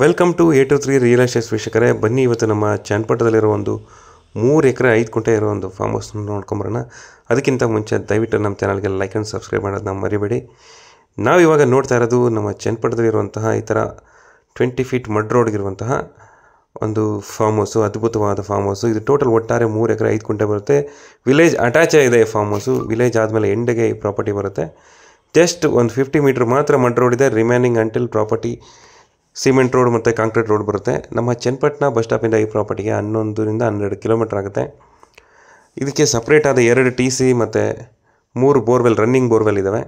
Welcome to A to 3 real estate ವೀಕ್ಷಕರೇ. ಬನ್ನಿ ಇವತ್ತು ನಮ್ಮ ಚನ್ನಪಟ್ಟಣದಲ್ಲಿರೋ ಒಂದು 3 ಎಕರೆ 5 ಗುಂಟೆ ಇರೋ ಒಂದು ಫಾರ್ಮ್ ಹೌಸ್ ನೋಡ್ಕೊಂಬರೋಣ. ಅದಕ್ಕಿಂತ ಮುಂಚೆ ದಯವಿಟ್ಟು ನಮ್ಮ ಚಾನಲ್ಗೆ ಲೈಕ್ ಆ್ಯಂಡ್ ಸಬ್ಸ್ಕ್ರೈಬ್ ಮಾಡೋದನ್ನ ಮರಿಬೇಡಿ. ನಾವು ಇವಾಗ ನೋಡ್ತಾ ಇರೋದು ನಮ್ಮ ಚನ್ನಪಟ್ಟಣದಲ್ಲಿರುವಂತಹ ಈ ಥರ 20 ಫೀಟ್ ಮಡ್ ರೋಡ್ಗಿರುವಂತಹ ಒಂದು ಫಾರ್ಮ್ ಹೌಸು, ಅದ್ಭುತವಾದ ಫಾರ್ಮ್ ಹೌಸು. ಇದು ಟೋಟಲ್ ಒಟ್ಟಾರೆ 3 ಎಕರೆ 5 ಗುಂಟೆ ಬರುತ್ತೆ. ವಿಲೇಜ್ ಅಟ್ಯಾಚೇ ಇದೆ ಫಾರ್ಮ್ ಹೌಸು. ವಿಲೇಜ್ ಆದಮೇಲೆ ಎಂಡಿಗೆ ಈ ಪ್ರಾಪರ್ಟಿ ಬರುತ್ತೆ. ಜಸ್ಟ್ ಒಂದು 50 ಮೀಟ್ರ್ ಮಾತ್ರ ಮಡ್ ರೋಡ್ ಇದೆ. Remaining until property cement road ಮತ್ತು ಕಾಂಕ್ರೀಟ್ ರೋಡ್ ಬರುತ್ತೆ. ನಮ್ಮ ಚನ್ನಪಟ್ಟಣ ಬಸ್ ಸ್ಟಾಪಿಂದ ಈ ಪ್ರಾಪರ್ಟಿಗೆ 11ರಿಂದ 12 ಕಿಲೋಮೀಟ್ರ್ ಆಗುತ್ತೆ. ಇದಕ್ಕೆ ಸಪ್ರೇಟ್ ಆದ 2 TC ಮತ್ತು 3 ಬೋರ್ವೆಲ್, ರನ್ನಿಂಗ್ ಬೋರ್ವೆಲ್ ಇದ್ದಾವೆ.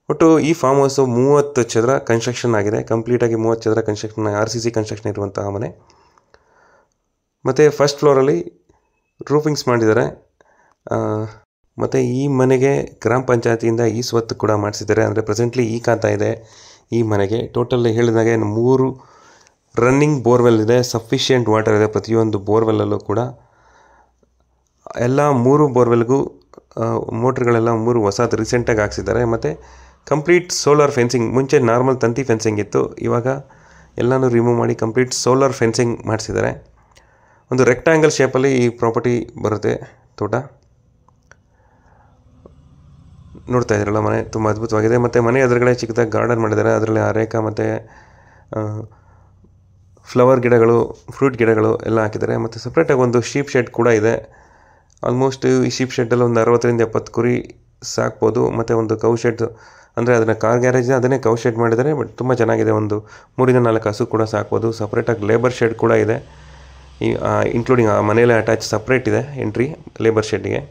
ಒಟ್ಟು ಈ ಫಾರ್ಮ್ ಹೌಸು 30 ಚದರ ಕನ್ಸ್ಟ್ರಕ್ಷನ್ ಆಗಿದೆ. ಕಂಪ್ಲೀಟಾಗಿ 30 ಚದರ ಕನ್ಸ್ಟ್ರಕ್ಷನ್, RCC ಕನ್ಸ್ಟ್ರಕ್ಷನ್ ಇರುವಂತಹ ಮನೆ. ಮತ್ತು ಫಸ್ಟ್ ಫ್ಲೋರಲ್ಲಿ ರೂಫಿಂಗ್ಸ್ ಮಾಡಿದ್ದಾರೆ. ಮತ್ತು ಈ ಮನೆಗೆ ಗ್ರಾಮ ಪಂಚಾಯತಿಯಿಂದ ಈ ಸ್ವತ್ತು ಕೂಡ ಮಾಡಿಸಿದ್ದಾರೆ. ಅಂದರೆ ಪ್ರೆಸೆಂಟ್ಲಿ ಈ ಖಾತಾ ಇದೆ ಈ ಮನೆಗೆ. ಟೋಟಲ್ ಹೇಳಿದಾಗೆ 3 ರನ್ನಿಂಗ್ ಬೋರ್ವೆಲ್ ಇದೆ. ಸಫಿಷಿಯೆಂಟ್ ವಾಟರ್ ಇದೆ ಪ್ರತಿಯೊಂದು ಬೋರ್ವೆಲ್ಲಲ್ಲೂ ಕೂಡ. ಎಲ್ಲ 3 ಬೋರ್ವೆಲ್ಗೂ ಮೋಟ್ರ್ಗಳೆಲ್ಲ 3 ಹೊಸದು ರೀಸೆಂಟಾಗಿ ಹಾಕ್ಸಿದ್ದಾರೆ. ಮತ್ತು ಕಂಪ್ಲೀಟ್ ಸೋಲಾರ್ ಫೆನ್ಸಿಂಗ್. ಮುಂಚೆ ನಾರ್ಮಲ್ ತಂತಿ ಫೆನ್ಸಿಂಗ್ ಇತ್ತು, ಇವಾಗ ಎಲ್ಲನೂ ರಿಮೂವ್ ಮಾಡಿ ಕಂಪ್ಲೀಟ್ ಸೋಲಾರ್ ಫೆನ್ಸಿಂಗ್ ಮಾಡಿಸಿದ್ದಾರೆ. ಒಂದು ರೆಕ್ಟಾಂಗಲ್ ಶೇಪಲ್ಲಿ ಈ ಪ್ರಾಪರ್ಟಿ ಬರುತ್ತೆ. ತೋಟ ನೋಡ್ತಾ ಇದ್ದೀರಲ್ಲ, ಮನೆ ತುಂಬ ಅದ್ಭುತವಾಗಿದೆ. ಮತ್ತು ಮನೆ ಎದುರುಗಡೆ ಚಿಕ್ಕದಾಗಿ ಗಾರ್ಡನ್ ಮಾಡಿದ್ದಾರೆ. ಅದರಲ್ಲಿ ಅರೇಕ ಮತ್ತು ಫ್ಲವರ್ ಗಿಡಗಳು, ಫ್ರೂಟ್ ಗಿಡಗಳು ಎಲ್ಲ ಹಾಕಿದ್ದಾರೆ. ಮತ್ತು ಸಪ್ರೇಟಾಗಿ ಒಂದು ಶೀಪ್ ಶೆಡ್ ಕೂಡ ಇದೆ. ಆಲ್ಮೋಸ್ಟ್ ಈ ಶೀಪ್ ಶೆಡ್ಡಲ್ಲಿ ಒಂದು 60ರಿಂದ 70 ಕುರಿ ಸಾಕ್ಬೋದು. ಮತ್ತು ಒಂದು ಕೌ ಶೆಡ್, ಅಂದರೆ ಅದನ್ನು ಕಾರ್ ಗ್ಯಾರೇಜ್ ಅದನ್ನೇ ಕೌ ಶೆಡ್ ಮಾಡಿದ್ದಾರೆ. ಬಟ್ ತುಂಬ ಚೆನ್ನಾಗಿದೆ. ಒಂದು 3ರಿಂದ 4 ಹಸು ಕೂಡ ಸಾಕ್ಬೋದು. ಸಪ್ರೇಟಾಗಿ ಲೇಬರ್ ಶೆಡ್ ಕೂಡ ಇದೆ, ಇನ್ಕ್ಲೂಡಿಂಗ್ ಆ ಮನೆಯಲ್ಲೇ ಅಟ್ಯಾಚ್ ಸಪ್ರೇಟ್ ಇದೆ ಎಂಟ್ರಿ ಲೇಬರ್ ಶೆಡ್ಗೆ.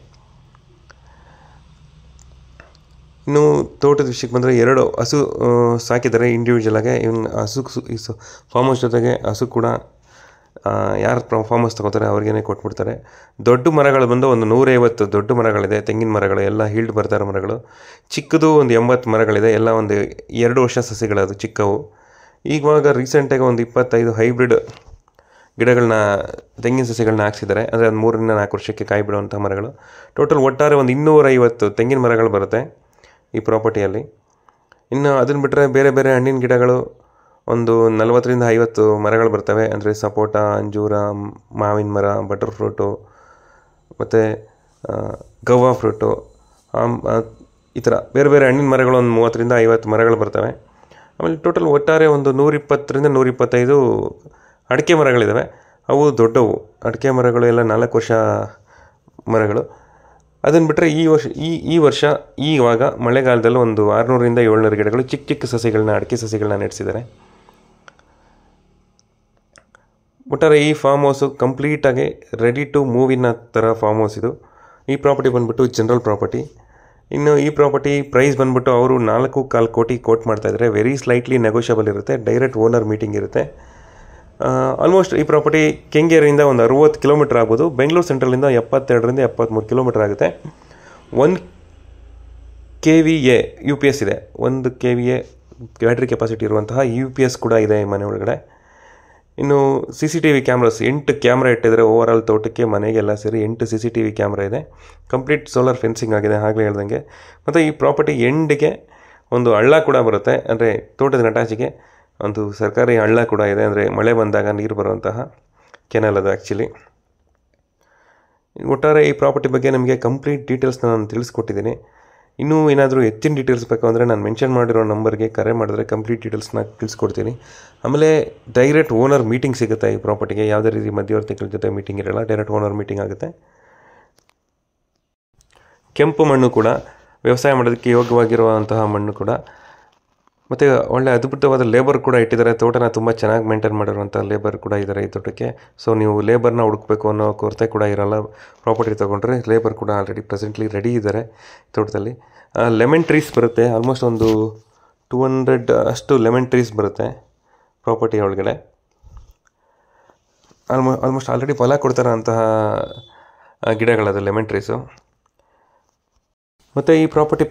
ಇನ್ನು ತೋಟದ ವಿಷಯಕ್ಕೆ ಬಂದರೆ 2 ಹಸು ಸಾಕಿದ್ದಾರೆ ಇಂಡಿವಿಜುವಲಾಗೆ. ಇವನ್ನ ಹಸು ಫಾರ್ಮ್ ಹೌಸ್ ಜೊತೆಗೆ ಹಸು ಕೂಡ ಯಾರು ಫಾರ್ಮ್ ಹೌಸ್ ತೊಗೋತಾರೆ ಅವ್ರಿಗೇ ಕೊಟ್ಬಿಡ್ತಾರೆ. ದೊಡ್ಡ ಮರಗಳು ಬಂದು ಒಂದು 150 ದೊಡ್ಡ ಮರಗಳಿದೆ. ತೆಂಗಿನ ಮರಗಳು ಎಲ್ಲ ಹೀಲ್ಡ್ ಬರ್ತಾರೋ ಮರಗಳು. ಚಿಕ್ಕದು ಒಂದು 80 ಮರಗಳಿದೆ. ಎಲ್ಲ ಒಂದು 2 ವರ್ಷ ಸಸಿಗಳದು ಚಿಕ್ಕವು. ಈವಾಗ ರೀಸೆಂಟಾಗಿ ಒಂದು 25 ಹೈಬ್ರಿಡ್ ಗಿಡಗಳನ್ನ, ತೆಂಗಿನ ಸಸಿಗಳನ್ನ ಹಾಕ್ಸಿದ್ದಾರೆ. ಅಂದರೆ ಅದು 3ರಿಂದ 4 ವರ್ಷಕ್ಕೆ ಕಾಯಿ ಬಿಡುವಂಥ ಮರಗಳು. ಟೋಟಲ್ ಒಟ್ಟಾರೆ ಒಂದು 250 ತೆಂಗಿನ ಮರಗಳು ಬರುತ್ತೆ ಈ ಪ್ರಾಪರ್ಟಿಯಲ್ಲಿ. ಇನ್ನು ಅದನ್ನು ಬಿಟ್ಟರೆ ಬೇರೆ ಬೇರೆ ಹಣ್ಣಿನ ಗಿಡಗಳು ಒಂದು 40ರಿಂದ 50 ಮರಗಳು ಬರ್ತವೆ. ಅಂದರೆ ಸಪೋಟ, ಅಂಜೂರ, ಮಾವಿನ ಮರ, ಬಟರ್ ಫ್ರೂಟು ಮತ್ತು ಗವ್ವಾ ಫ್ರೂಟು, ಈ ಥರ ಬೇರೆ ಬೇರೆ ಹಣ್ಣಿನ ಮರಗಳು ಒಂದು 30ರಿಂದ 50 ಮರಗಳು ಬರ್ತವೆ. ಆಮೇಲೆ ಟೋಟಲ್ ಒಟ್ಟಾರೆ ಒಂದು 120ರಿಂದ 125 ಅಡಿಕೆ ಮರಗಳಿದ್ದಾವೆ. ಅವು ದೊಡ್ಡವು ಅಡಿಕೆ ಮರಗಳು ಎಲ್ಲ 4 ವರ್ಷ ಮರಗಳು. ಅದನ್ನು ಬಿಟ್ಟರೆ ಈ ವರ್ಷ ಇವಾಗ ಮಳೆಗಾಲದಲ್ಲಿ ಒಂದು 600ರಿಂದ 700 ಗಿಡಗಳು ಚಿಕ್ಕ ಚಿಕ್ಕ ಸಸಿಗಳನ್ನ, ಅಡಿಕೆ ಸಸಿಗಳನ್ನ ನೆಡೆಸಿದ್ದಾರೆ. ಒಟ್ಟಾರೆ ಈ ಫಾರ್ಮ್ ಹೌಸು ಕಂಪ್ಲೀಟಾಗಿ ರೆಡಿ ಟು ಮೂವ್ ಇನ್ ಥರ ಫಾರ್ಮ್ ಹೌಸ್ ಇದು. ಈ ಪ್ರಾಪರ್ಟಿ ಬಂದುಬಿಟ್ಟು ಜನರಲ್ ಪ್ರಾಪರ್ಟಿ. ಇನ್ನು ಈ ಪ್ರಾಪರ್ಟಿ ಪ್ರೈಸ್ ಬಂದುಬಿಟ್ಟು ಅವರು 4.25 ಕೋಟಿ ಕೋಟ್ ಮಾಡ್ತಾಯಿದ್ದಾರೆ. ವೆರಿ ಸ್ಲೈಟ್ಲಿ ನೆಗೋಷಿಯಬಲ್ ಇರುತ್ತೆ. ಡೈರೆಕ್ಟ್ ಓನರ್ ಮೀಟಿಂಗ್ ಇರುತ್ತೆ. ಆಲ್ಮೋಸ್ಟ್ ಈ ಪ್ರಾಪರ್ಟಿ ಕೆಂಗೇರಿಯಿಂದ ಒಂದು 60 ಕಿಲೋಮೀಟ್ರ್ ಆಗ್ಬೋದು. ಬೆಂಗಳೂರು ಸೆಂಟ್ರಲಿಂದ 72ರಿಂದ 73 ಕಿಲೋಮೀಟ್ರ್ ಆಗುತ್ತೆ. 1 KVA UPS ಇದೆ. 1 KVA ಬ್ಯಾಟ್ರಿ ಕೆಪಾಸಿಟಿ ಇರುವಂತಹ UPS ಕೂಡ ಇದೆ ಈ ಮನೆ ಒಳಗಡೆ. ಇನ್ನು CCTV ಕ್ಯಾಮ್ರಾಸ್ 8 ಕ್ಯಾಮ್ರಾ ಇಟ್ಟಿದ್ದಾರೆ. ಓವರಾಲ್ ತೋಟಕ್ಕೆ ಮನೆಗೆಲ್ಲ ಸೇರಿ 8 CCTV ಕ್ಯಾಮ್ರಾ ಇದೆ. ಕಂಪ್ಲೀಟ್ ಸೋಲಾರ್ ಫೆನ್ಸಿಂಗ್ ಆಗಿದೆ ಆಗಲೇ ಹೇಳ್ದಂಗೆ. ಮತ್ತು ಈ ಪ್ರಾಪರ್ಟಿ ಎಂಡಿಗೆ ಒಂದು ಹಳ್ಳ ಕೂಡ ಬರುತ್ತೆ. ಅಂದರೆ ತೋಟದ ನಟಾಚಿಗೆ ಒಂದು ಸರ್ಕಾರಿ ಹಳ್ಳ ಕೂಡ ಇದೆ. ಅಂದರೆ ಮಳೆ ಬಂದಾಗ ನೀರು ಬರುವಂತಹ ಕೆನಲ್ ಅದು ಆ್ಯಕ್ಚುಲಿ. ಒಟ್ಟಾರೆ ಈ ಪ್ರಾಪರ್ಟಿ ಬಗ್ಗೆ ನಿಮಗೆ ಕಂಪ್ಲೀಟ್ ಡೀಟೇಲ್ಸ್ನ ನಾನು ತಿಳಿಸ್ಕೊಟ್ಟಿದ್ದೀನಿ. ಇನ್ನೂ ಏನಾದರೂ ಹೆಚ್ಚಿನ ಡೀಟೇಲ್ಸ್ ಬೇಕು ಅಂದರೆ ನಾನು ಮೆನ್ಷನ್ ಮಾಡಿರೋ ನಂಬರ್ಗೆ ಕರೆ ಮಾಡಿದ್ರೆ ಕಂಪ್ಲೀಟ್ ಡೀಟೇಲ್ಸ್ನ ತಿಳಿಸ್ಕೊಡ್ತೀನಿ. ಆಮೇಲೆ ಡೈರೆಕ್ಟ್ ಓನರ್ ಮೀಟಿಂಗ್ ಸಿಗುತ್ತೆ ಈ ಪ್ರಾಪರ್ಟಿಗೆ. ಯಾವುದೇ ರೀತಿ ಮಧ್ಯವರ್ತಿಗಳ ಜೊತೆ ಮೀಟಿಂಗ್ ಇರೋಲ್ಲ, ಡೈರೆಕ್ಟ್ ಓನರ್ ಮೀಟಿಂಗ್ ಆಗುತ್ತೆ. ಕೆಂಪು ಮಣ್ಣು ಕೂಡ, ವ್ಯವಸಾಯ ಮಾಡೋದಕ್ಕೆ ಯೋಗ್ಯವಾಗಿರುವಂತಹ ಮಣ್ಣು ಕೂಡ. ಮತ್ತು ಒಳ್ಳೆ ಅದ್ಭುತವಾದ ಲೇಬರ್ ಕೂಡ ಇಟ್ಟಿದ್ದಾರೆ. ತೋಟನ ತುಂಬ ಚೆನ್ನಾಗಿ ಮೇಂಟೈನ್ ಮಾಡಿರುವಂಥ ಲೇಬರ್ ಕೂಡ ಇದ್ದಾರೆ ಈ ತೋಟಕ್ಕೆ. ಸೊ ನೀವು ಲೇಬರ್ನ ಹುಡುಕಬೇಕು ಅನ್ನೋ ಕೊರತೆ ಕೂಡ ಇರೋಲ್ಲ. ಪ್ರಾಪರ್ಟಿ ತೊಗೊಂಡ್ರೆ ಲೇಬರ್ ಕೂಡ ಆಲ್ರೆಡಿ ಪ್ರೆಸೆಂಟ್ಲಿ ರೆಡಿ ಇದ್ದಾರೆ ತೋಟದಲ್ಲಿ. ಲೆಮನ್ ಟ್ರೀಸ್ ಬರುತ್ತೆ. ಆಲ್ಮೋಸ್ಟ್ ಒಂದು 200 ಅಷ್ಟು ಲೆಮನ್ ಟ್ರೀಸ್ ಬರುತ್ತೆ ಪ್ರಾಪರ್ಟಿ ಒಳಗಡೆ. ಆಲ್ಮೋಸ್ಟ್ ಆಲ್ರೆಡಿ ಫಲ ಕೊಡ್ತಾರೋ ಅಂತಹ ಗಿಡಗಳದು ಲೆಮನ್ ಟ್ರೀಸು. ಮತ್ತು ಈ ಪ್ರಾಪರ್ಟಿ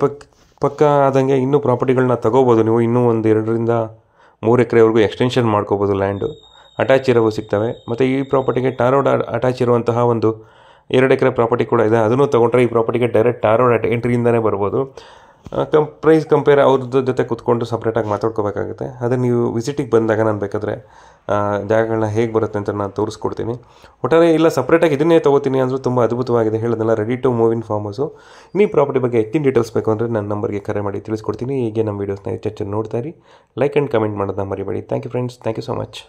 ಪಕ್ಕ ಆದಂಗೆ ಇನ್ನೂ ಪ್ರಾಪರ್ಟಿಗಳನ್ನ ತೊಗೋಬೋದು ನೀವು. ಇನ್ನೂ ಒಂದು 2ರಿಂದ 3 ಎಕರೆವರೆಗೂ ಎಕ್ಸ್ಟೆನ್ಷನ್ ಮಾಡ್ಕೋಬೋದು. ಲ್ಯಾಂಡು ಅಟ್ಯಾಚ್ ಇರೋವು ಸಿಗ್ತವೆ. ಮತ್ತು ಈ ಪ್ರಾಪರ್ಟಿಗೆ ಟಾರ್ ರೋಡ್ ಅಟ್ಯಾಚ್ ಇರುವಂತಹ ಒಂದು 2 ಎಕರೆ ಪ್ರಾಪರ್ಟಿ ಕೂಡ ಇದೆ. ಅದನ್ನು ತೊಗೊಂಡ್ರೆ ಈ ಪ್ರಾಪರ್ಟಿಗೆ ಡೈರೆಕ್ಟ್ ಟಾರ್ ರೋಡ್ ಎಂಟ್ರಿಯಿಂದನೇ ಬರ್ಬೋದು. ಪ್ರೈಸ್ ಕಂಪೇರ್ ಅವ್ರದ್ದು ಜೊತೆ ಕೂತ್ಕೊಂಡು ಸಪ್ರೇಟಾಗಿ ಮಾತಾಡ್ಕೋಬೇಕಾಗುತ್ತೆ. ಅದೇ ನೀವು ವಿಸಿಟಿಗೆ ಬಂದಾಗ ನಾನು ಬೇಕಾದರೆ ಜಾಗಗಳನ್ನ ಹೇಗೆ ಬರುತ್ತೆ ಅಂತ ನಾನು ತೋರಿಸ್ಕೊಡ್ತೀನಿ. ಒಟ್ಟಾರೆ ಇಲ್ಲ ಸಪ್ರೇಟಾಗಿ ಇದನ್ನೇ ತೊಗೋತೀನಿ ಅಂದರೂ ತುಂಬ ಅದ್ಭುತವಾಗಿದೆ. ಹೇಳೋದಲ್ಲ, ready to move in farm house. ಈ ಪ್ರಾಪರ್ಟಿ ಬಗ್ಗೆ ಹೆಚ್ಚಿನ ಡೀಟೇಲ್ಸ್ ಬೇಕು ಅಂದರೆ ನನ್ನ ನಂಬರ್ಗೆ ಕರೆ ಮಾಡಿ ತಿಳಿಸ್ಕೊಡ್ತೀನಿ. ಹೀಗೆ ನಮ್ಮ ವೀಡಿಯೋಸ್ನ ಹೆಚ್ಚೆಚ್ಚು ನೋಡ್ತಾ ಇರಿ. ಲೈಕ್ ಆ್ಯಂಡ್ ಕಮೆಂಟ್ ಮಾಡೋದನ್ನ ಮರಿಬೇಡಿ. Thank you friends, thank you so much.